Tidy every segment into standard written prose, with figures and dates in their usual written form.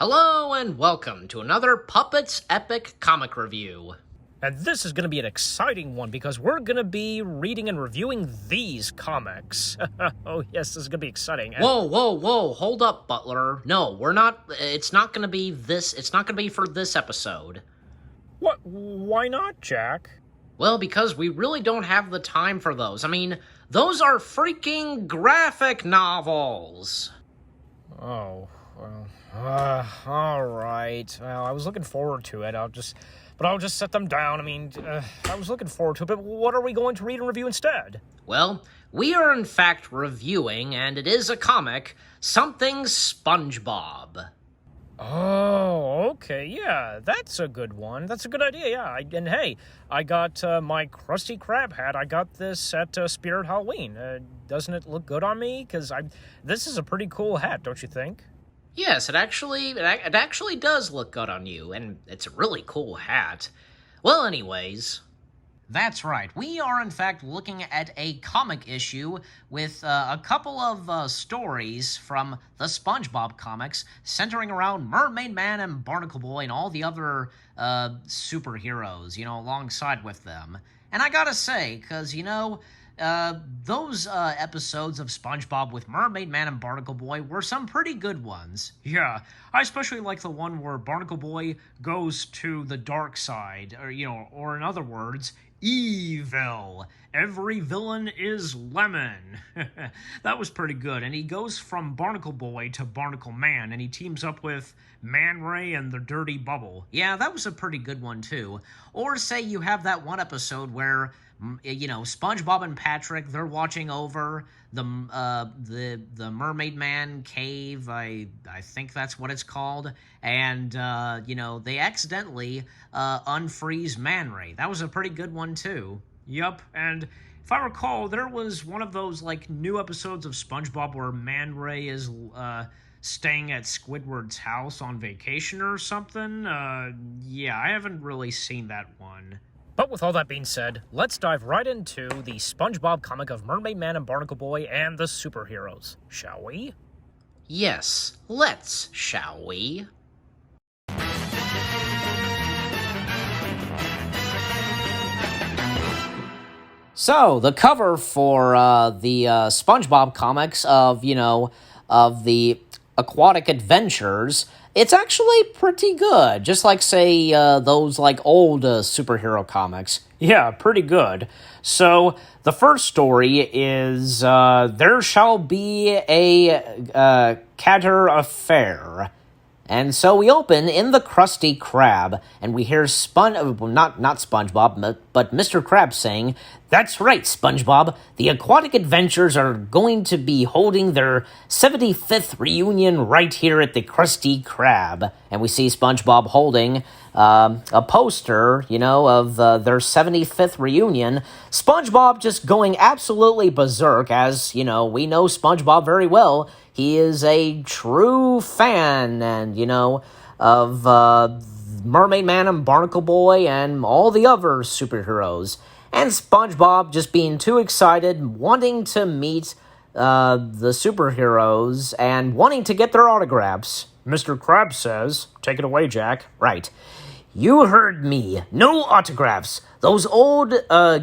Hello and welcome to another Puppets Epic Comic Review. And this is going to be an exciting one because we're going to be reading and reviewing these comics. Oh yes, this is going to be exciting. Whoa, hold up, Butler. No, we're not, it's not going to be for this episode. What? Why not, Jack? Well, because we really don't have the time for those. I mean, those are freaking graphic novels. Oh, well, all right. Well, I was looking forward to it. I'll just set them down. I mean, I was looking forward to it, but what are we going to read and review instead? Well, we are in fact reviewing, and it is a comic, something SpongeBob. Oh, okay, yeah, that's a good one. That's a good idea, yeah. And hey, I got my Krusty Krab hat. I got this at Spirit Halloween. Doesn't it look good on me? Because this is a pretty cool hat, don't you think? Yes, it actually does look good on you, and it's a really cool hat. Well, anyways, that's right. We are, in fact, looking at a comic issue with a couple of stories from the SpongeBob comics centering around Mermaid Man and Barnacle Boy and all the other superheroes, alongside with them. And I gotta say, because, those episodes of SpongeBob with Mermaid Man and Barnacle Boy were some pretty good ones. Yeah, I especially like the one where Barnacle Boy goes to the dark side, or in other words, evil. Every villain is lemon. That was pretty good. And he goes from Barnacle Boy to Barnacle Man, and he teams up with Man Ray and the Dirty Bubble. Yeah, that was a pretty good one, too. Or say you have that one episode where SpongeBob and Patrick, they're watching over the Mermaid Man cave, I think that's what it's called, and, they accidentally unfreeze Man Ray. That was a pretty good one, too. Yup, and if I recall, there was one of those, new episodes of SpongeBob where Man Ray is, staying at Squidward's house on vacation or something. Yeah, I haven't really seen that one. But with all that being said, let's dive right into the SpongeBob comic of Mermaid Man and Barnacle Boy and the superheroes, shall we? Yes, let's, shall we? So, the cover for the SpongeBob comics of the Aquatic Adventures, it's actually pretty good. Just like, say, those, old superhero comics. Yeah, pretty good. So, the first story is, There Shall Be a Catter Affair. And so we open in the Krusty Krab, and we hear not SpongeBob, but Mr. Krab saying, "That's right, SpongeBob. The Aquatic Adventures are going to be holding their 75th reunion right here at the Krusty Krab." And we see SpongeBob holding a poster, of their 75th reunion. SpongeBob just going absolutely berserk, as, we know SpongeBob very well. He is a true fan, and, of Mermaid Man and Barnacle Boy and all the other superheroes. And SpongeBob just being too excited, wanting to meet the superheroes and wanting to get their autographs. Mr. Krabs says, "Take it away, Jack." Right. "You heard me. No autographs. Those old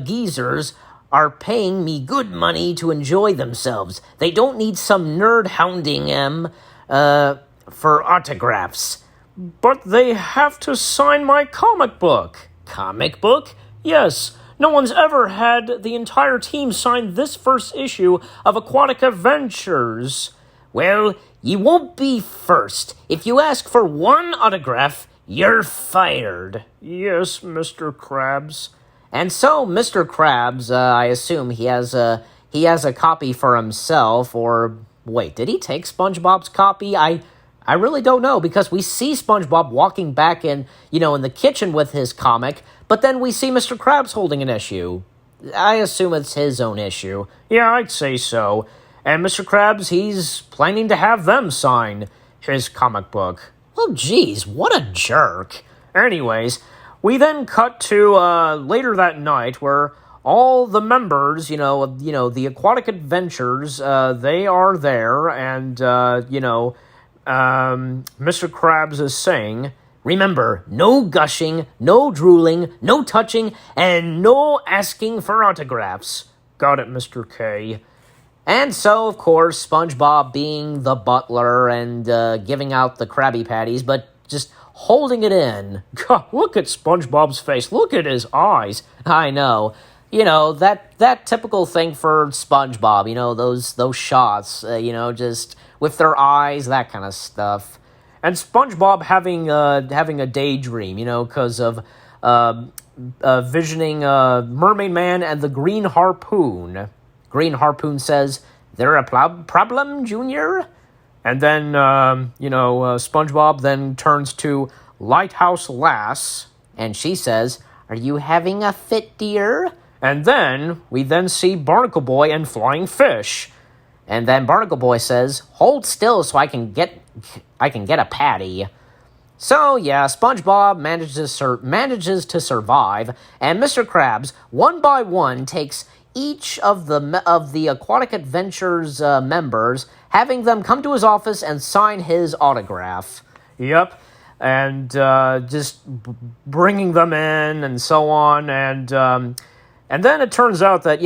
geezers are paying me good money to enjoy themselves. They don't need some nerd hounding them for autographs." "But they have to sign my comic book." "Comic book? Yes. No one's ever had the entire team sign this first issue of Aquatic Adventures." "Well, you won't be first. If you ask for one autograph, you're fired." "Yes, Mr. Krabs." And so Mr. Krabs, I assume he has a copy for himself, or wait, did he take SpongeBob's copy? I really don't know, because we see SpongeBob walking back in the kitchen with his comic, but then we see Mr. Krabs holding an issue. I assume it's his own issue. Yeah, I'd say so. And Mr. Krabs, he's planning to have them sign his comic book. Well, geez, what a jerk. Anyways, we then cut to later that night where all the members, of the Aquatic Adventures, they are there, and Mr. Krabs is saying, remember, no gushing, no drooling, no touching, and no asking for autographs. Got it, Mr. K. And so, of course, SpongeBob being the butler and giving out the Krabby Patties, but just holding it in. God, look at SpongeBob's face. Look at his eyes. I know. You know, that typical thing for SpongeBob, you know, those shots, just with their eyes, that kind of stuff. And SpongeBob having a daydream, because of visioning Mermaid Man and the Green Harpoon. Green Harpoon says, "There a problem, Junior?" And then, SpongeBob then turns to Lighthouse Lass. And she says, "Are you having a fit, dear?" And then, we then see Barnacle Boy and Flying Fish. And then Barnacle Boy says, "Hold still so I can get a patty." So, yeah, SpongeBob manages to survive, and Mr. Krabs, one by one, takes each of the Aquatic Adventures members, having them come to his office and sign his autograph. Yep, and just bringing them in and so on, and then it turns out that,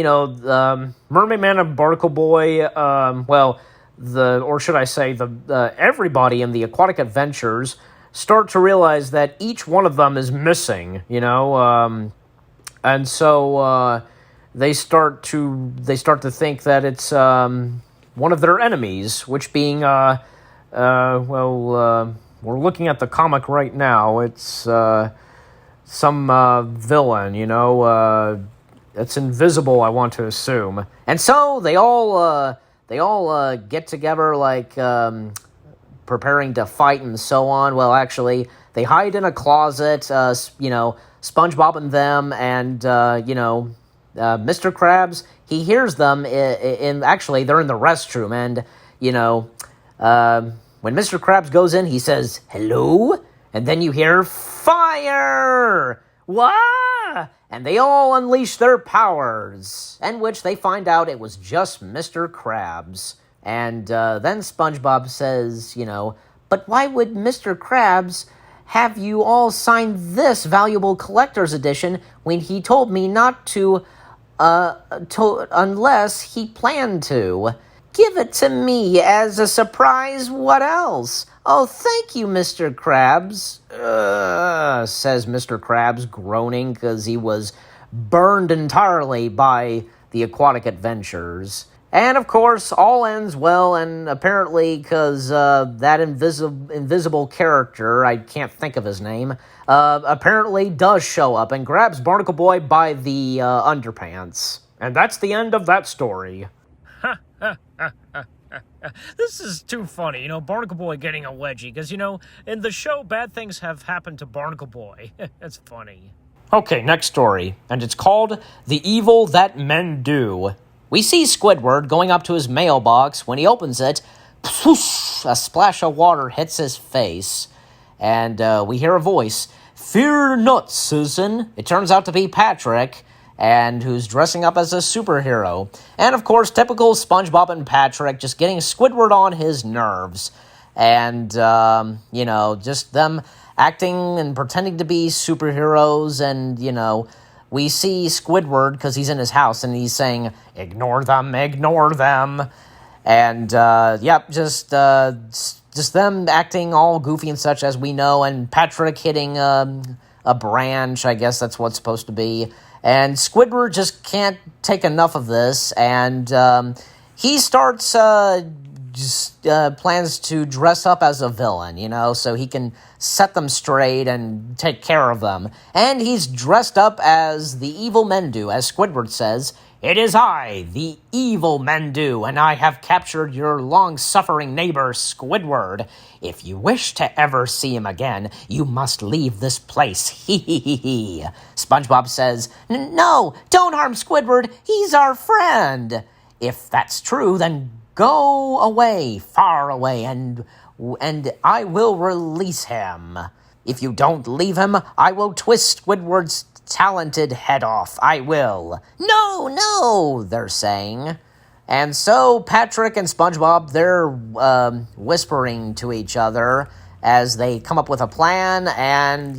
Mermaid Man and Barnacle Boy, everybody in the Aquatic Adventures start to realize that each one of them is missing, and so they start to think that it's one of their enemies, which being we're looking at the comic right now. It's some villain, it's invisible, I want to assume. And so they all get together, like preparing to fight and so on. Well, actually, they hide in a closet. SpongeBob and them, and Mr. Krabs. He hears them actually they're in the restroom, and when Mr. Krabs goes in, he says hello, and then you hear fire. Wah! And they all unleash their powers, in which they find out it was just Mr. Krabs. And then SpongeBob says, but why would Mr. Krabs have you all sign this valuable collector's edition when he told me not to unless he planned to? Give it to me as a surprise, what else? Oh, thank you, Mr. Krabs, says Mr. Krabs, groaning because he was burned entirely by the Aquatic Adventures. And, of course, all ends well, and apparently because that invisible character, I can't think of his name, apparently does show up and grabs Barnacle Boy by the underpants. And that's the end of that story. This is too funny, Barnacle Boy getting a wedgie, because, in the show, bad things have happened to Barnacle Boy. That's funny. Okay, next story, and it's called The Evil That Men Do. We see Squidward going up to his mailbox. When he opens it, swoosh, a splash of water hits his face, and we hear a voice, "Fear not, Susan." It turns out to be Patrick, and who's dressing up as a superhero. And, of course, typical SpongeBob and Patrick just getting Squidward on his nerves. And, just them acting and pretending to be superheroes. And, we see Squidward, because he's in his house, and he's saying, ignore them. And, just them acting all goofy and such, as we know. And Patrick hitting a branch, I guess that's what's supposed to be. And Squidward just can't take enough of this, and he starts plans to dress up as a villain, so he can set them straight and take care of them. And he's dressed up as the evil Mendu, as Squidward says, "It is I, the evil Mendu, and I have captured your long-suffering neighbor, Squidward. If you wish to ever see him again, you must leave this place. Hee hee hee hee." SpongeBob says, "No, don't harm Squidward. He's our friend." "If that's true, then go away, far away, and I will release him. If you don't leave him, I will twist Squidward's talented head off. I will." No, they're saying. And so Patrick and SpongeBob, they're whispering to each other as they come up with a plan, and,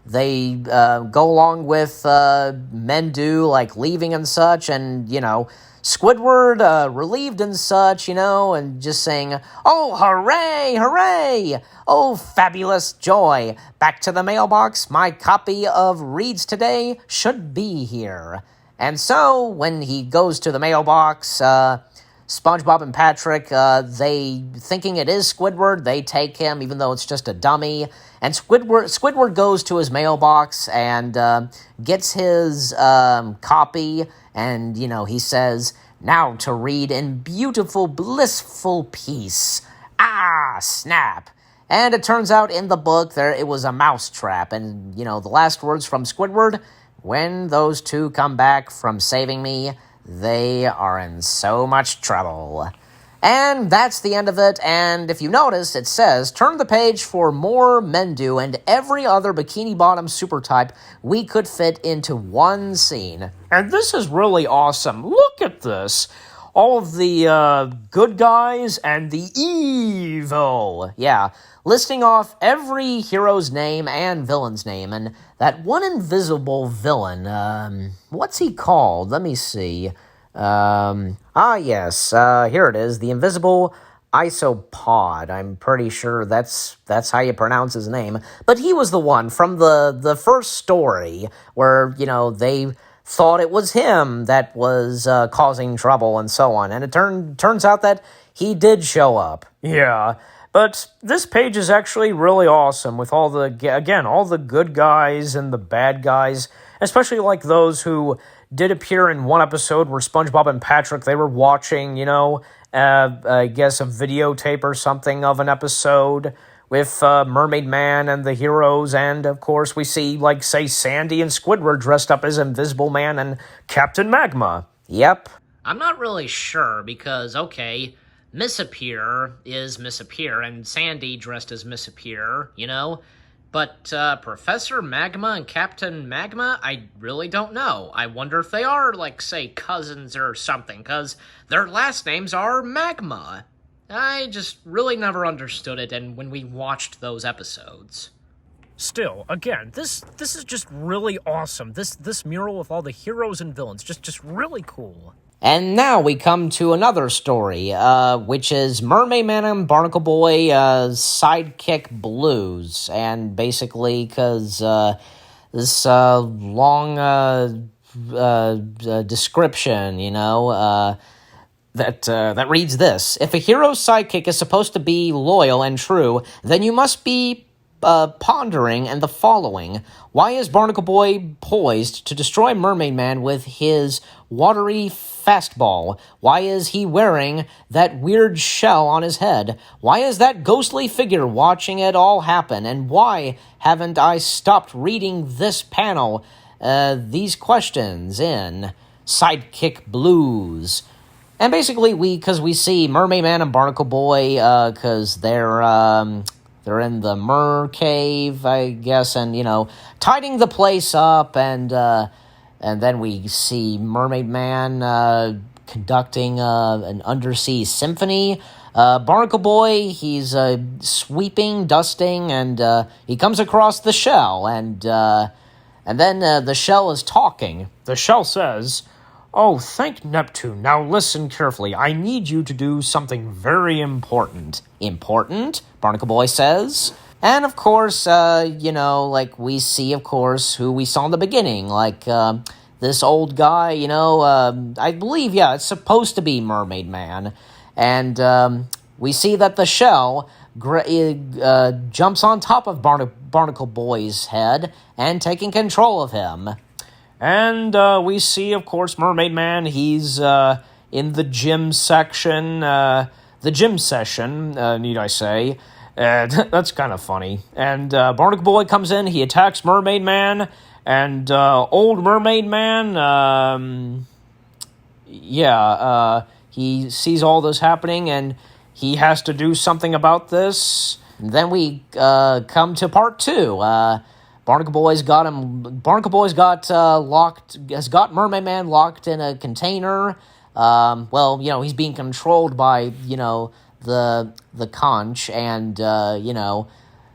they go along with Mendu, like, leaving and such, and, Squidward, relieved and such, and just saying, "Oh, hooray, hooray! Oh, fabulous joy! Back to the mailbox, my copy of Reads Today should be here." And so, when he goes to the mailbox, SpongeBob and Patrick, they, thinking it is Squidward, they take him, even though it's just a dummy. And Squidward goes to his mailbox and gets his copy, and, he says, "Now to read in beautiful, blissful peace. Ah, snap." And it turns out in the book it was a mousetrap, and, the last words from Squidward, "When those two come back from saving me, they are in so much trouble." And that's the end of it, and if you notice, it says, "Turn the page for more Mendu and every other Bikini Bottom super type we could fit into one scene." And this is really awesome. Look at this. All of the good guys and the evil. Yeah, listing off every hero's name and villain's name, and that one invisible villain, what's he called? Let me see. Yes, here it is, the Invisible Isopod. I'm pretty sure that's how you pronounce his name. But he was the one from the first story where, they thought it was him that was causing trouble and so on. And it turns out that he did show up. Yeah, but this page is actually really awesome with all the good guys and the bad guys, especially like those who did appear in one episode where SpongeBob and Patrick, they were watching, I guess a videotape or something of an episode with Mermaid Man and the heroes, and of course we see, like, say, Sandy and Squidward dressed up as Invisible Man and Captain Magma. Yep. I'm not really sure because, okay, Miss Appear is Miss Appear and Sandy dressed as Miss Appear, But Professor Magma and Captain Magma, I really don't know. I wonder if they are, like, say, cousins or something, because their last names are Magma. I just really never understood it, and when we watched those episodes. Still, again, this is just really awesome. This mural with all the heroes and villains, just really cool. And now we come to another story, which is Mermaid Man and Barnacle Boy Sidekick Blues. And basically, because this long description, that reads this: "If a hero's sidekick is supposed to be loyal and true, then you must be pondering and the following. Why is Barnacle Boy poised to destroy Mermaid Man with his watery fastball? Why is he wearing that weird shell on his head? Why is that ghostly figure watching it all happen? And why haven't I stopped reading this panel? These questions in Sidekick Blues." And basically, because we see Mermaid Man and Barnacle Boy, because they're in the mer cave, I guess, and, tidying the place up, and then we see Mermaid Man conducting an undersea symphony. Barnacle Boy, he's sweeping, dusting, and he comes across the shell, and then the shell is talking. The shell says, "Oh, thank Neptune. Now listen carefully. I need you to do something very important." "Important?" Barnacle Boy says. And, of course, like, we see, of course, who we saw in the beginning, like, this old guy, I believe, it's supposed to be Mermaid Man. And we see that the shell jumps on top of Barnacle Boy's head and taking control of him. And we see, of course, Mermaid Man. He's in the gym section, the gym session, need I say. That's kind of funny. And Barnacle Boy comes in, he attacks Mermaid Man, and old Mermaid Man, he sees all this happening, and he has to do something about this. And then we come to part 2. Barnacle Boy's got Mermaid Man locked in a container. well, he's being controlled by, the conch, and,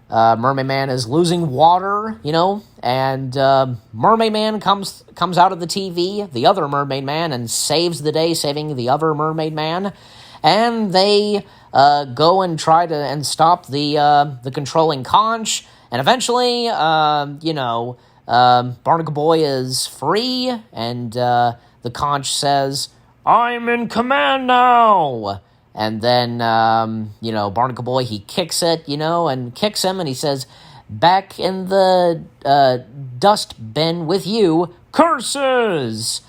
Mermaid Man is losing water, and Mermaid Man comes out of the TV, the other Mermaid Man, and saves the day, saving the other Mermaid Man, and they go and try to stop the controlling conch, and eventually, Barnacle Boy is free, and the conch says, "I'm in command now." And then, Barnacle Boy, he kicks it, and kicks him, and he says, "Back in the dust bin with you, curses!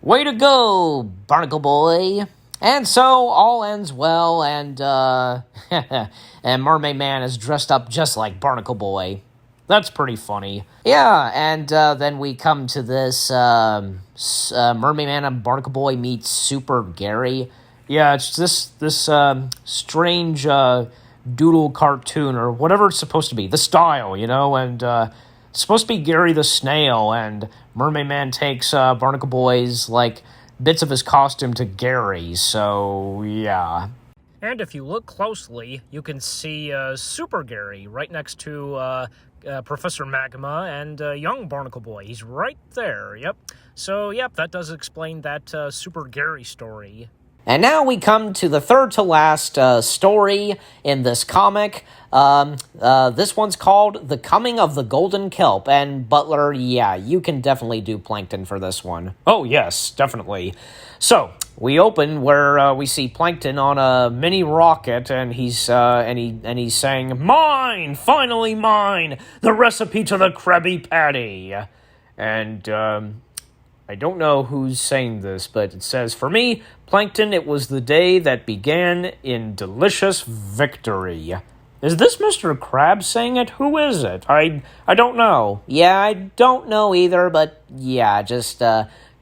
Way to go, Barnacle Boy." And so, all ends well, and, and Mermaid Man is dressed up just like Barnacle Boy. That's pretty funny. Yeah, and then we come to this, Mermaid Man and Barnacle Boy meet Super Gary. Yeah, it's this strange doodle cartoon, or whatever it's supposed to be. The style, and it's supposed to be Gary the Snail, and Mermaid Man takes Barnacle Boy's, bits of his costume to Gary, so yeah. And if you look closely, you can see Super Gary right next to Professor Magma and young Barnacle Boy. He's right there, yep. So, yep, that does explain that Super Gary story. And now we come to the third to last story in this comic. This one's called The Coming of the Golden Kelp. And Butler, yeah, you can definitely do Plankton for this one. Oh, yes, definitely. So, we open where we see Plankton on a mini rocket, and he's saying, "Mine! Finally mine! The recipe to the Krabby Patty!" And, I don't know who's saying this, but it says, "For me, Plankton, it was the day that began in delicious victory." Is this Mr. Krabs saying it? Who is it? I don't know. Yeah, I don't know either, but yeah, just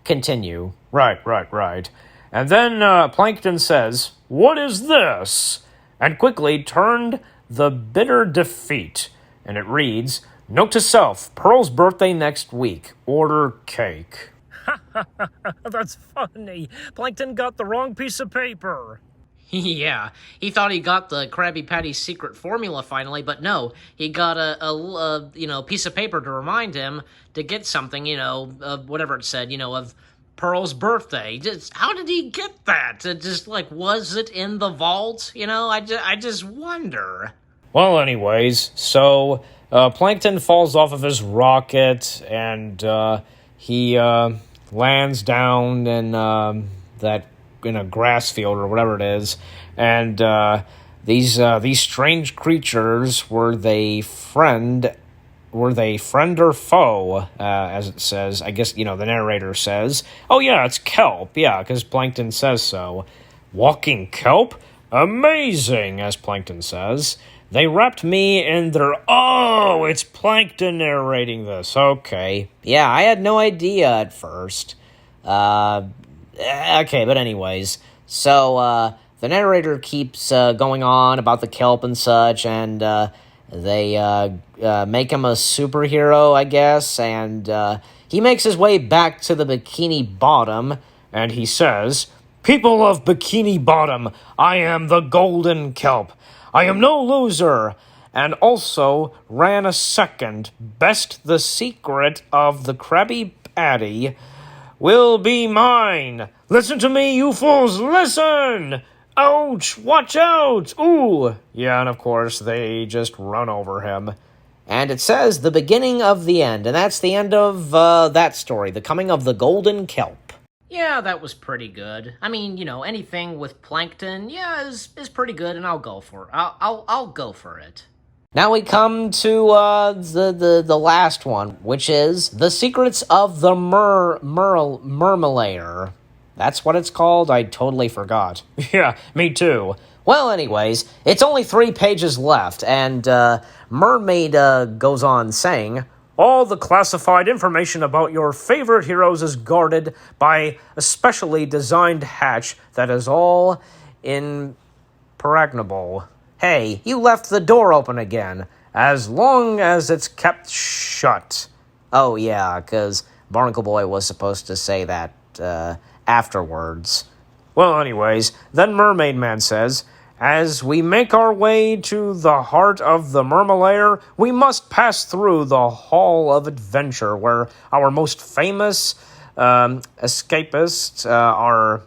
continue. Right. And then Plankton says, "What is this?" And quickly turned the bitter defeat. And it reads, "Note to self, Pearl's birthday next week. Order cake." That's funny. Plankton got the wrong piece of paper. Yeah, he thought he got the Krabby Patty's secret formula finally, but no, he got a piece of paper to remind him to get something, of whatever it said, of Pearl's birthday. Just how did he get that? Was it in the vault? I just wonder. Well, anyways, so Plankton falls off of his rocket, and he lands down in in a grass field or whatever it is, and these strange creatures, were they friend or foe, as it says? I guess the narrator says, "Oh yeah, it's Kelp." Yeah, because Plankton says so. "Walking kelp? Amazing," as Plankton says. "They wrapped me in their..." Oh, it's Plankton narrating this. Okay. Yeah, I had no idea at first. Okay, but anyways. So, the narrator keeps going on about the kelp and such, and they make him a superhero, I guess, and he makes his way back to the Bikini Bottom, and he says, "People of Bikini Bottom, I am the Golden Kelp. I am no loser, and also ran a second. Best the secret of the Krabby Patty will be mine. Listen to me, you fools, listen! Ouch, watch out, ooh!" Yeah, and of course, they just run over him. And it says the beginning of the end, and that's the end of that story, The Coming of the Golden Kelp. Yeah, that was pretty good. I mean, anything with Plankton, yeah, is pretty good, and I'll go for it. I'll go for it. Now we come to the last one, which is The Secrets of the Mermalayer. That's what it's called? I totally forgot. Yeah, me too. Well, anyways, it's only 3 pages left, and Mermaid goes on saying, "All the classified information about your favorite heroes is guarded by a specially designed hatch that is all impregnable." Hey, you left the door open again. "As long as it's kept shut." Oh, yeah, because Barnacle Boy was supposed to say that afterwards. Well, anyways, then Mermaid Man says, as we make our way to the heart of the Mermalair, we must pass through the Hall of Adventure, where our most famous escapists are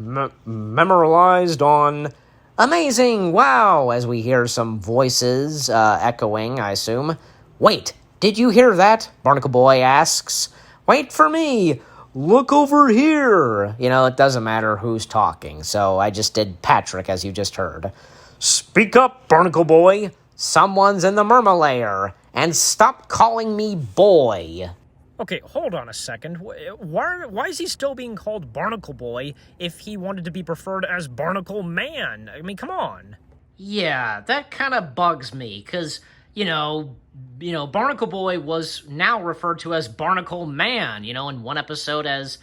memorialized on... Amazing! Wow! As we hear some voices echoing, I assume. Wait, did you hear that? Barnacle Boy asks. Wait for me! Look over here! You know, it doesn't matter who's talking, so I just did Patrick, as you just heard. Speak up, Barnacle Boy! Someone's in the Mermalair, and stop calling me boy! Okay, hold on a second. Why is he still being called Barnacle Boy if he wanted to be preferred as Barnacle Man? I mean, come on. Yeah, that kind of bugs me, because, Barnacle Boy was now referred to as Barnacle Man, in one episode as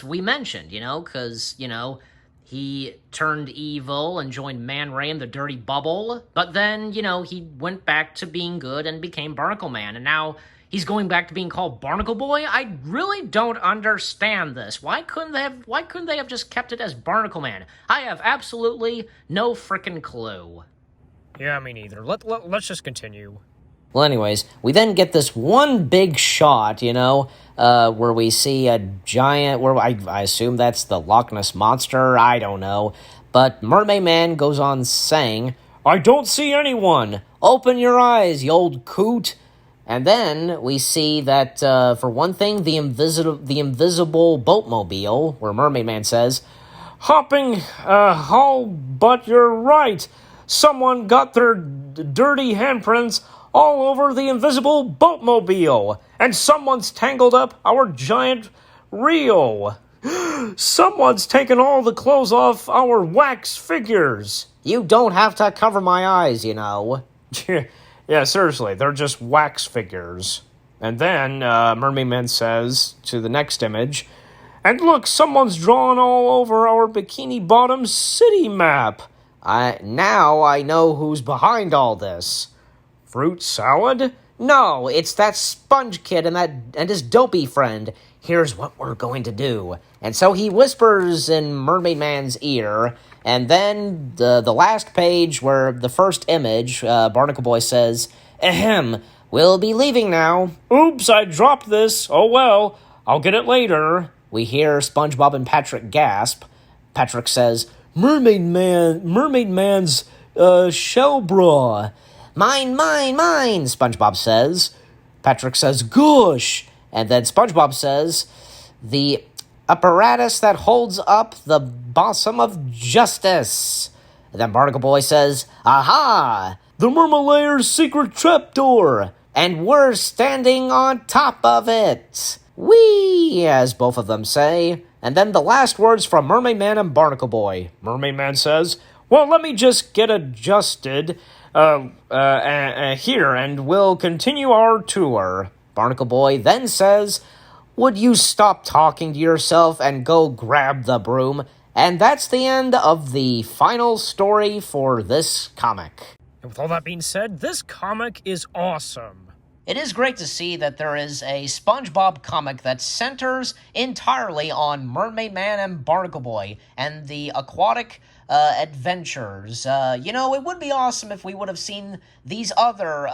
we mentioned, because, he turned evil and joined Man Ray in the Dirty Bubble, but then, he went back to being good and became Barnacle Man, and now he's going back to being called Barnacle Boy? I really don't understand this. Why couldn't they have just kept it as Barnacle Man? I have absolutely no frickin' clue. Yeah, me neither. Let's just continue. Well, anyways, we then get this one big shot, where we see a giant, where I assume that's the Loch Ness Monster, I don't know. But Mermaid Man goes on saying, I don't see anyone! Open your eyes, you old coot! And then we see that, for one thing, the invisible boatmobile, where Mermaid Man says, Hopping, but you're right. Someone got their dirty handprints all over the invisible boatmobile, and someone's tangled up our giant reel. Someone's taken all the clothes off our wax figures. You don't have to cover my eyes, Yeah, seriously, they're just wax figures. And then Mermaid Man says to the next image, and look, someone's drawn all over our Bikini Bottom city map. Now I know who's behind all this. Fruit salad? No, it's that sponge kid and his dopey friend. Here's what we're going to do. And so he whispers in Mermaid Man's ear, and then the last page where the first image, Barnacle Boy says, Ahem, we'll be leaving now. Oops, I dropped this. Oh well, I'll get it later. We hear SpongeBob and Patrick gasp. Patrick says, Mermaid Man's shell bra. Mine, SpongeBob says. Patrick says, Goosh. And then SpongeBob says, the apparatus that holds up the bosom of justice. And then Barnacle Boy says, Aha! The Mermalair's secret trapdoor. And we're standing on top of it. Whee! As both of them say. And then the last words from Mermaid Man and Barnacle Boy. Mermaid Man says, well, let me just get adjusted here, and we'll continue our tour. Barnacle Boy then says, would you stop talking to yourself and go grab the broom? And that's the end of the final story for this comic. And with all that being said, this comic is awesome. It is great to see that there is a SpongeBob comic that centers entirely on Mermaid Man and Barnacle Boy and the aquatic adventures. It would be awesome if we would have seen these other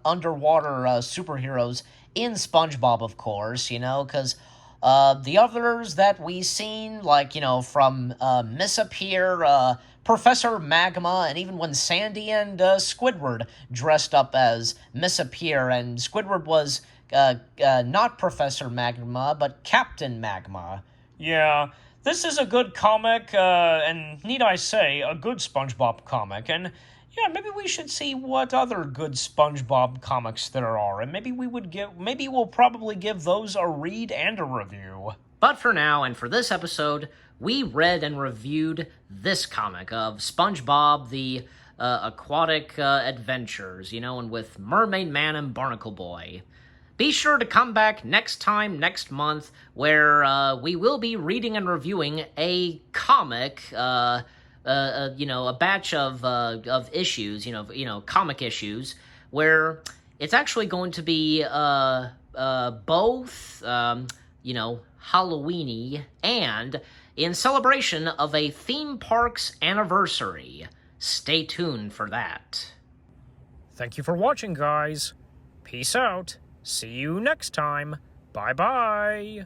underwater superheroes in SpongeBob, of course, because the others that we've seen, like, from Misappear, Professor Magma, and even when Sandy and Squidward dressed up as Misappear, and Squidward was not Professor Magma, but Captain Magma. Yeah, this is a good comic, and need I say, a good SpongeBob comic, and yeah, maybe we should see what other good SpongeBob comics there are, and maybe we'll probably give those a read and a review. But for now, and for this episode, we read and reviewed this comic of SpongeBob, the Aquatic Adventures, and with Mermaid Man and Barnacle Boy. Be sure to come back next month, where we will be reading and reviewing a comic, a batch of issues, comic issues, where it's actually going to be both, Halloween-y, and in celebration of a theme park's anniversary. Stay tuned for that. Thank you for watching, guys. Peace out. See you next time. Bye-bye.